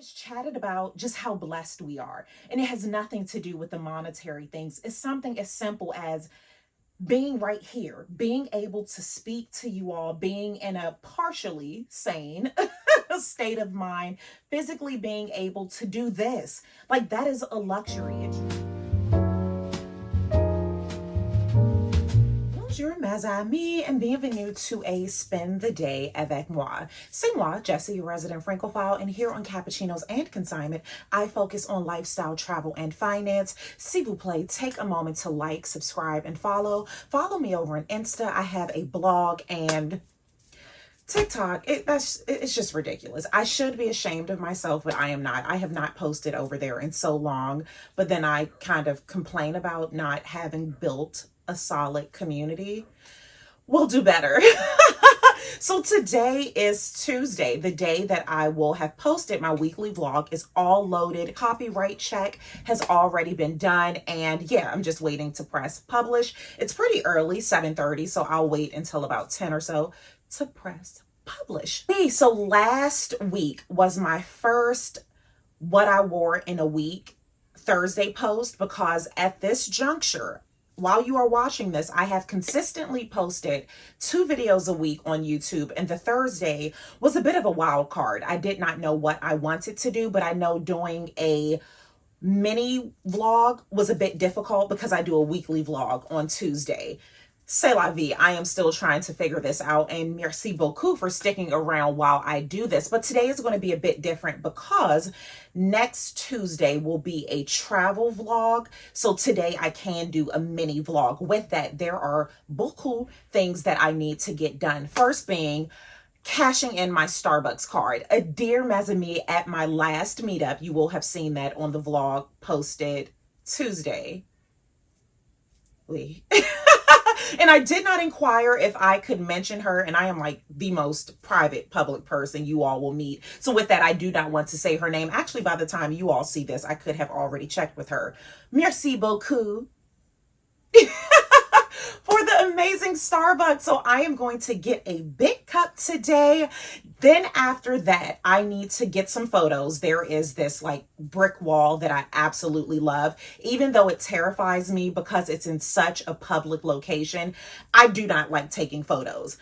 just chatted about just how blessed we are. And it has nothing to do with the monetary things. It's something as simple as being right here, being able to speak to you all, being in a partially sane state of mind, physically being able to do this. Like, that is a luxury. Bonjour mes amis and bienvenue to a Spend the Day avec moi. C'est moi, Jessie, your resident Francophile, and here on Cappuccinos and Consignment, I focus on lifestyle, travel, and finance. S'il vous plaît, take a moment to like, subscribe, and follow. Follow me over on Insta. I have a blog and TikTok. It's just ridiculous. I should be ashamed of myself, but I am not. I have not posted over there in so long, but then I kind of complain about not having built a solid community. We'll do better. So today is Tuesday, the day that I will have posted my weekly vlog. Is all loaded. Copyright check has already been done. And yeah, I'm just waiting to press publish. It's pretty early, 7:30. So I'll wait until about 10 or so to press publish. Hey, so last week was my first what I wore in a week Thursday post, because at this juncture, while you are watching this, I have consistently posted 2 videos a week on YouTube, and the Thursday was a bit of a wild card. I did not know what I wanted to do, but I know doing a mini vlog was a bit difficult because I do a weekly vlog on Tuesday. C'est la vie. I am still trying to figure this out, and merci beaucoup for sticking around while I do this. But today is going to be a bit different because next Tuesday will be a travel vlog. So today I can do a mini vlog. With that, there are beaucoup things that I need to get done. First being cashing in my Starbucks card. A dear mes amis, at my last meetup, you will have seen that on the vlog posted Tuesday. And I did not inquire if I could mention her, and I am like the most private public person you all will meet. So with that, I do not want to say her name. Actually, by the time you all see this, I could have already checked with her. Merci beaucoup for the amazing Starbucks. So I am going to get a big cup today. Then after that, I need to get some photos. There is this like brick wall that I absolutely love, even though it terrifies me because it's in such a public location. I do not like taking photos.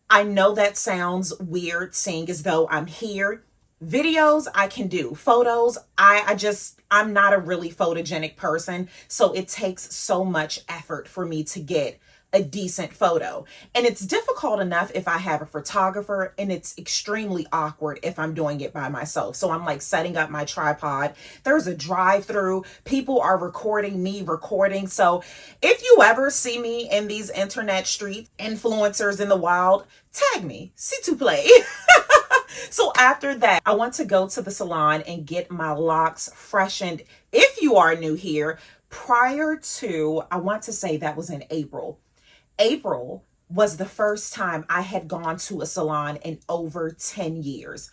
I know that sounds weird, seeing as though I'm here. Videos I can do. Photos, I'm not a really photogenic person, so it takes so much effort for me to get a decent photo. And it's difficult enough if I have a photographer, and it's extremely awkward if I'm doing it by myself. So I'm like setting up my tripod. There's a drive-through. People are recording me recording. So if you ever see me in these internet streets, influencers in the wild, tag me. S'il vous plaît. So after that, I want to go to the salon and get my locks freshened. If you are new here, prior to, I want to say that was in April. April was the first time I had gone to a salon in over 10 years.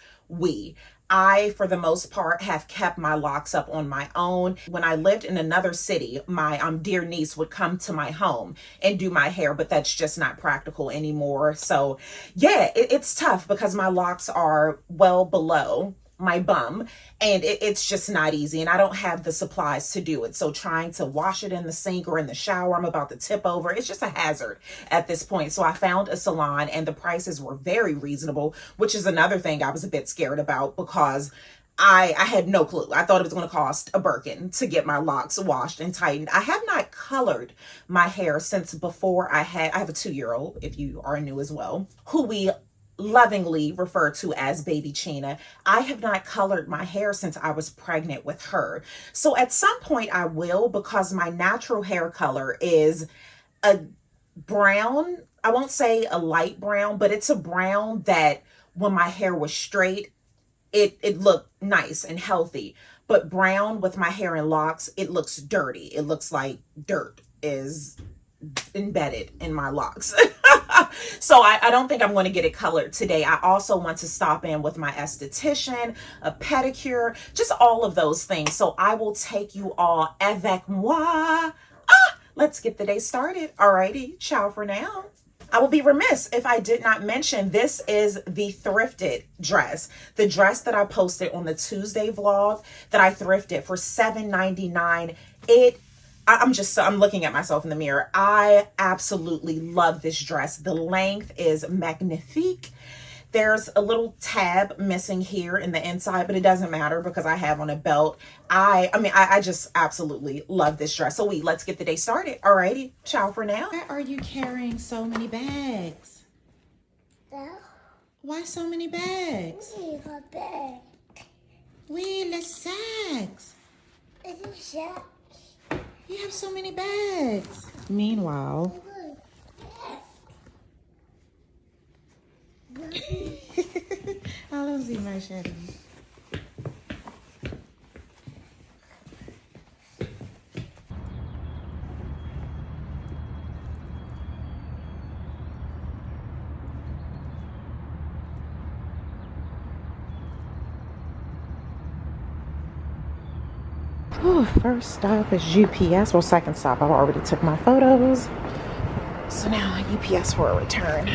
I, for the most part, have kept my locks up on my own. When I lived in another city, my dear niece would come to my home and do my hair, but that's just not practical anymore. So yeah, it's tough because my locks are well below my bum, and it's just not easy, and I don't have the supplies to do it. So trying to wash it in the sink or in the shower, I'm about to tip over. It's just a hazard at this point. So I found a salon, and the prices were very reasonable, which is another thing I was a bit scared about because I had no clue. I thought it was going to cost a Birkin to get my locks washed and tightened. I have not colored my hair since before I have a 2-year-old, if you are new as well, who we lovingly refer to as baby China. I have not colored my hair since I was pregnant with her. So at some point I will, because my natural hair color is a brown. I won't say a light brown, but it's a brown that when my hair was straight, it looked nice and healthy. But brown with my hair and locks, it looks dirty. It looks like dirt is embedded in my locks. So I don't think I'm going to get it colored today. I also want to stop in with my esthetician, a pedicure, just all of those things. So I will take you all avec moi. Let's get the day started. Alrighty, ciao for now. I will be remiss if I did not mention this is the thrifted dress. The dress that I posted on the Tuesday vlog that I thrifted for $7.99. I'm looking at myself in the mirror. I absolutely love this dress. The length is magnifique. There's a little tab missing here in the inside, but it doesn't matter because I have on a belt. I just absolutely love this dress. So let's get the day started. Alrighty, ciao for now. Why are you carrying so many bags? Why so many bags? Oui, les sacs. You have so many bags. Meanwhile, I don't see my shadow. First stop is UPS. Well, second stop. I've already took my photos. So now UPS for a return.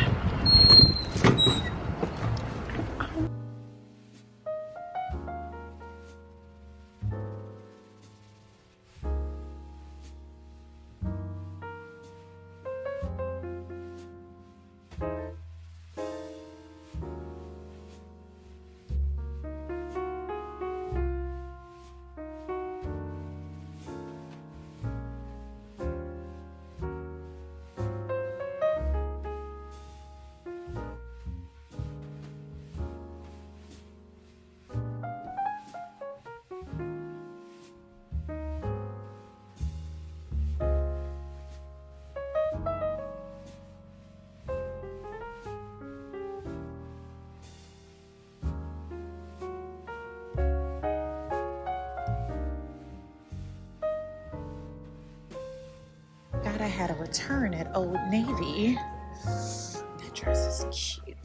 I had a return at Old Navy. That dress is cute.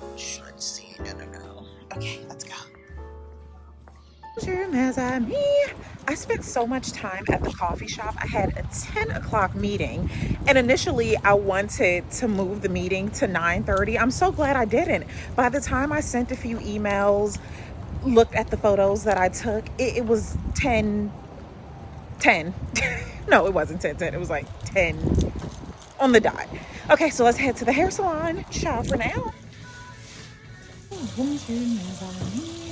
Let's see. No. Okay, let's go. Bonjour, mes amis. I spent so much time at the coffee shop. I had a 10 o'clock meeting, and initially I wanted to move the meeting to 9:30. I'm so glad I didn't. By the time I sent a few emails, looked at the photos that I took, it was 10. No, it wasn't 10. It was like 10 on the dot. Okay, so let's head to the hair salon. Ciao for now.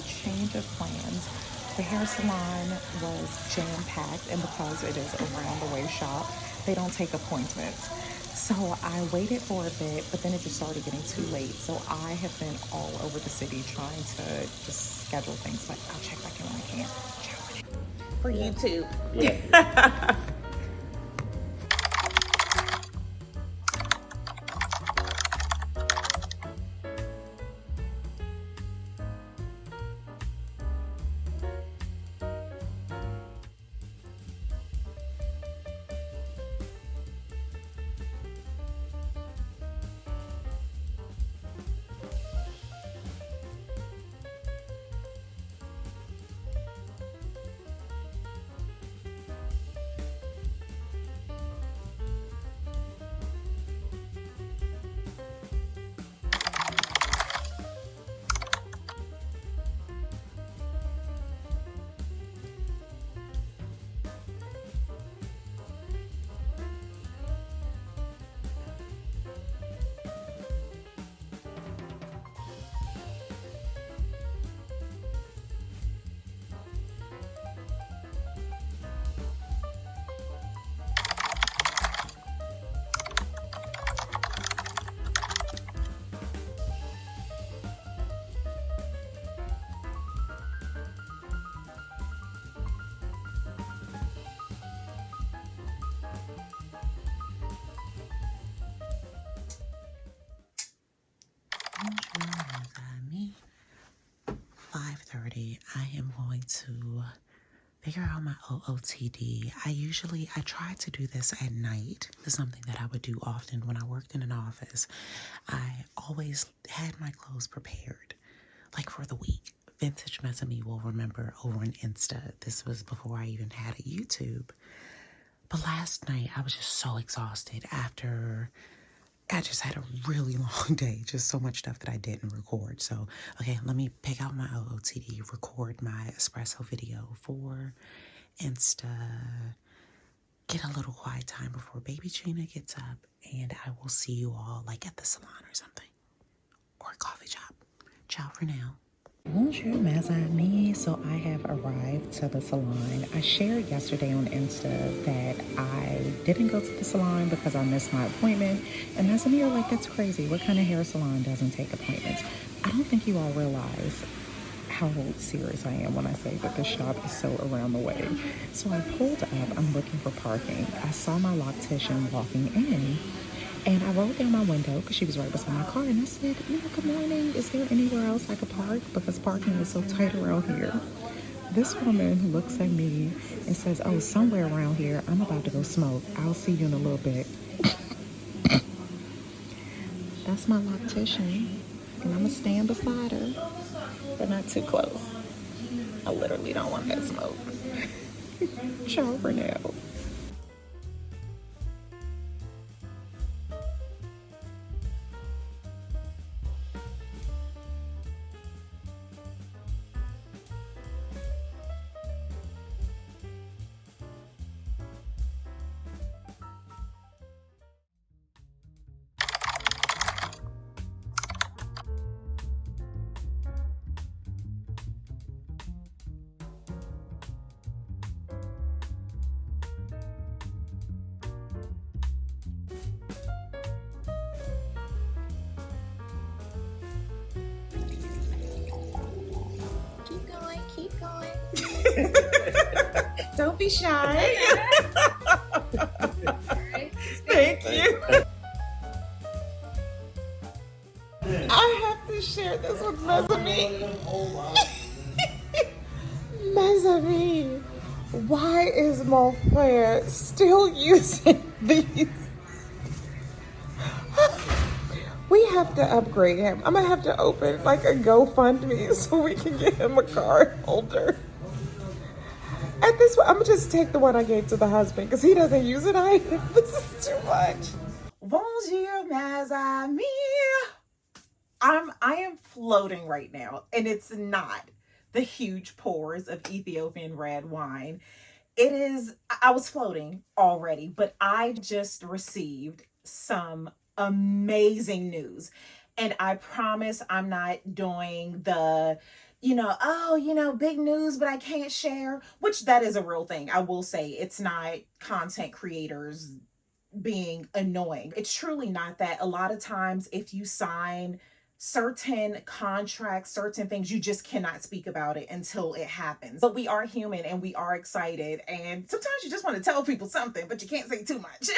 Change of plans. The hair salon was jam-packed, and because it is a round-the-way shop, they don't take appointments. So I waited for a bit, but then it just started getting too late. So I have been all over the city trying to just schedule things, but I'll check back in when I can. Ciao. For YouTube. Yeah. Me. 5:30. I am going to figure out my OOTD. I try to do this at night. This is something that I would do often when I worked in an office. I always had my clothes prepared, like for the week. Vintage Mess of Me will remember over on Insta. This was before I even had a YouTube. But last night I was just so exhausted after I just had a really long day, just so much stuff that I didn't record. So, okay, let me pick out my OOTD, record my espresso video for Insta, get a little quiet time before baby Gina gets up, and I will see you all like at the salon or something, or a coffee shop. Ciao for now. Bonjour, mes amis. So I have arrived to the salon. I shared yesterday on Insta that I didn't go to the salon because I missed my appointment. And mes amis are like, that's crazy. What kind of hair salon doesn't take appointments? I don't think you all realize how serious I am when I say that the shop is so around the way. So I pulled up, I'm looking for parking. I saw my loctician walking in, and I rolled down my window because she was right beside my car, and I said, good morning. Is there anywhere else I could park? Because parking is so tight around here. This woman looks at me and says, oh, somewhere around here, I'm about to go smoke. I'll see you in a little bit. That's my loctician, and I'm going to stand beside her, but not too close. I literally don't want that smoke. Ciao for now. Keep going. Don't be shy. Thank you. I have to share this with Mesami. Mesami, why is mon frere still using these? We have to upgrade him. I'm gonna have to open like a GoFundMe so we can get him a card holder. At this point, I'm gonna just take the one I gave to the husband because he doesn't use it either. This is too much. Bonjour, mes amis. I am floating right now, and it's not the huge pours of Ethiopian red wine. It is, I was floating already, but I just received some amazing news. And I promise I'm not doing the, big news, but I can't share, which that is a real thing. I will say it's not content creators being annoying. It's truly not that. A lot of times, if you sign certain contracts, certain things, you just cannot speak about it until it happens. But we are human and we are excited. And sometimes you just want to tell people something, but you can't say too much.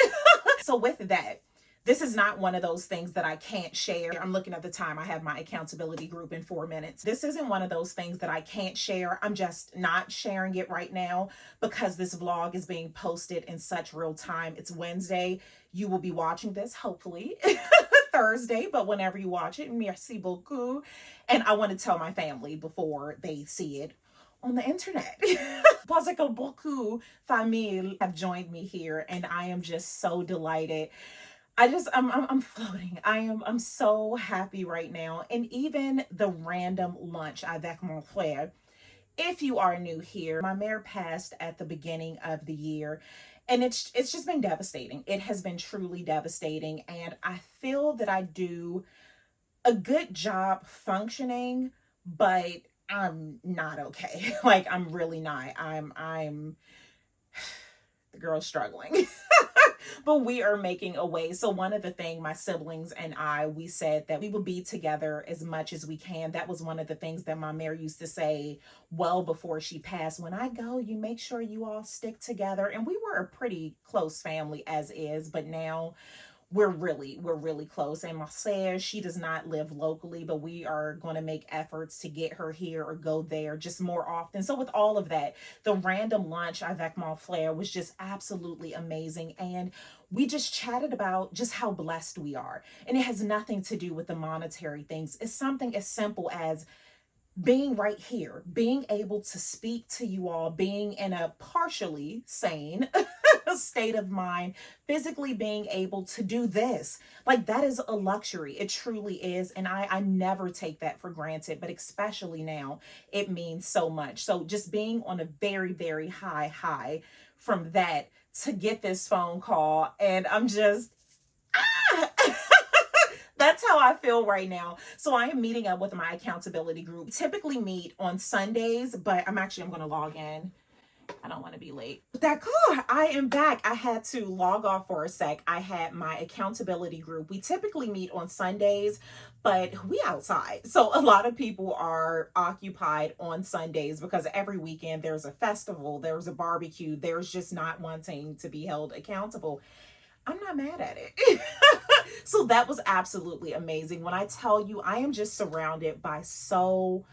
So with that, this is not one of those things that I can't share. I'm looking at the time. I have my accountability group in 4 minutes. This isn't one of those things that I can't share. I'm just not sharing it right now because this vlog is being posted in such real time. It's Wednesday. You will be watching this, hopefully, Thursday, but whenever you watch it, merci beaucoup. And I want to tell my family before they see it on the internet. Parce que beaucoup famille have joined me here, and I am just so delighted. I'm floating. I'm so happy right now. And even the random lunch avec mon frère. If you are new here, my mare passed at the beginning of the year, and it's just been devastating. It has been truly devastating, and I feel that I do a good job functioning, but I'm not okay. Like I'm really not. I'm the girl's struggling. But we are making a way. So one of the things my siblings and I, we said that we would be together as much as we can. That was one of the things that my mare used to say well before she passed. When I go, you make sure you all stick together. And we were a pretty close family as is, but now we're really close. And Marcel, she does not live locally, but we are going to make efforts to get her here or go there just more often. So with all of that, the random lunch avec mon frère was just absolutely amazing. And we just chatted about just how blessed we are. And it has nothing to do with the monetary things. It's something as simple as being right here, being able to speak to you all, being in a partially sane state of mind, physically being able to do this. Like, that is a luxury. It truly is. And I never take that for granted, but especially now, it means so much. So just being on a very, very high from that to get this phone call, and I'm just, that's how I feel right now. So I am meeting up with my accountability group. We typically meet on Sundays, but I'm going to log in. I don't want to be late. That car, I am back. I had to log off for a sec. I had my accountability group. We typically meet on Sundays, but we outside. So a lot of people are occupied on Sundays because every weekend there's a festival, there's a barbecue, there's just not wanting to be held accountable. I'm not mad at it. So that was absolutely amazing. When I tell you, I am just surrounded by so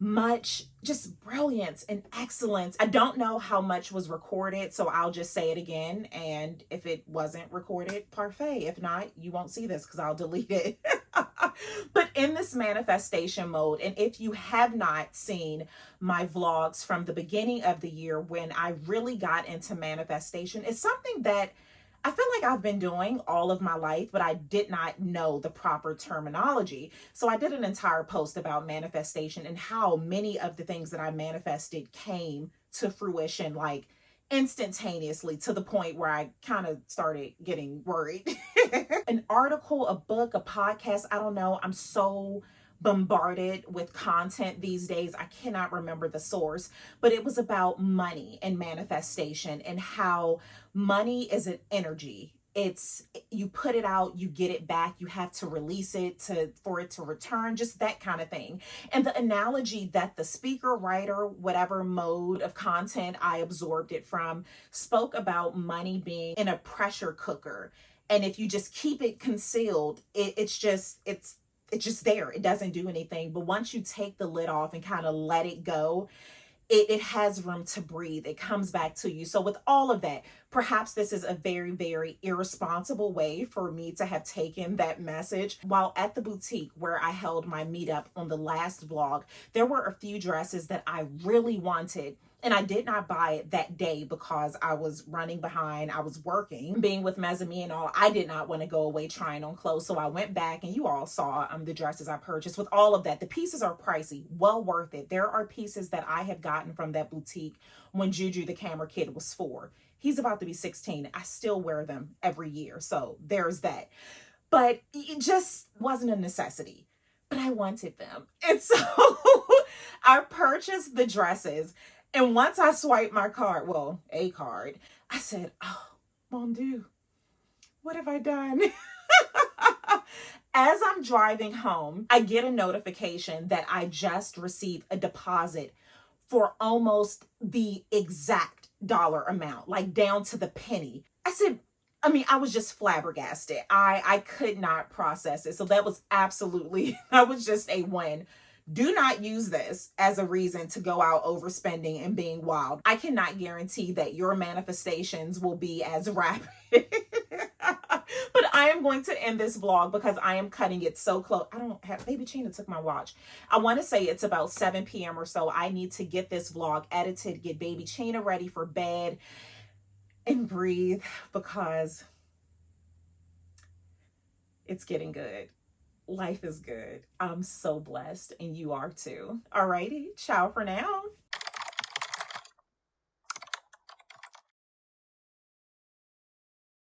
much just brilliance and excellence. I don't know how much was recorded, so I'll just say it again. And if it wasn't recorded, parfait. If not, you won't see this because I'll delete it. But in this manifestation mode, and if you have not seen my vlogs from the beginning of the year when I really got into manifestation, it's something that I feel like I've been doing all of my life, but I did not know the proper terminology. So I did an entire post about manifestation and how many of the things that I manifested came to fruition, like instantaneously, to the point where I kind of started getting worried. An article, a book, a podcast, I don't know. I'm so bombarded with content these days. I cannot remember the source, but it was about money and manifestation and how money is an energy. It's, you put it out, you get it back, you have to release it for it to return, just that kind of thing. And the analogy that the speaker, writer, whatever mode of content I absorbed it from, spoke about money being in a pressure cooker. And if you just keep it concealed, it's just there. It doesn't do anything. But once you take the lid off and kind of let it go, it has room to breathe. It comes back to you. So with all of that, perhaps this is a very, very irresponsible way for me to have taken that message. While at the boutique where I held my meetup on the last vlog, there were a few dresses that I really wanted. And I did not buy it that day because I was running behind. I was working, being with Mezzanine and all. I did not want to go away trying on clothes. So I went back, and you all saw the dresses I purchased. With all of that, the pieces are pricey, well worth it. There are pieces that I have gotten from that boutique when Juju, the camera kid, was 4. He's about to be 16. I still wear them every year. So there's that. But it just wasn't a necessity. But I wanted them. And so I purchased the dresses. And once I swiped my card, well, a card, I said, oh, mon Dieu, what have I done? As I'm driving home, I get a notification that I just received a deposit for almost the exact dollar amount, like down to the penny. I was just flabbergasted. I could not process it. So that was that was just a win. Do not use this as a reason to go out overspending and being wild. I cannot guarantee that your manifestations will be as rapid. But I am going to end this vlog because I am cutting it so close. Baby Chena took my watch. I want to say it's about 7 p.m. or so. I need to get this vlog edited, get Baby Chena ready for bed, and breathe because it's getting good. Life is good. I'm so blessed, and you are too. Alrighty, ciao for now.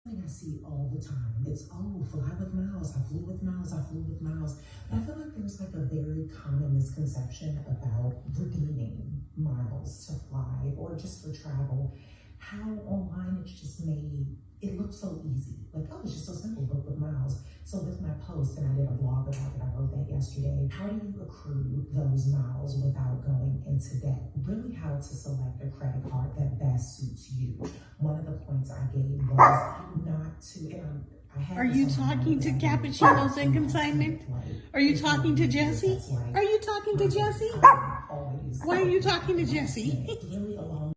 I see all the time. It's, oh, fly with miles. I flew with miles. I flew with miles. But I feel like there's like a very common misconception about redeeming miles to fly or just for travel. How online it's just made it look so easy. Like, oh, it's just so simple, book with miles. So with my post, and I did a blog about it, I wrote that yesterday, how do you accrue those miles without going into debt? Really how to select a credit card that best suits you. One of the points I gave was not to, are you talking to Cappuccinos and Consignment? Are you talking to Jessie? Are you talking to Jessie? Why are you talking to Jessie?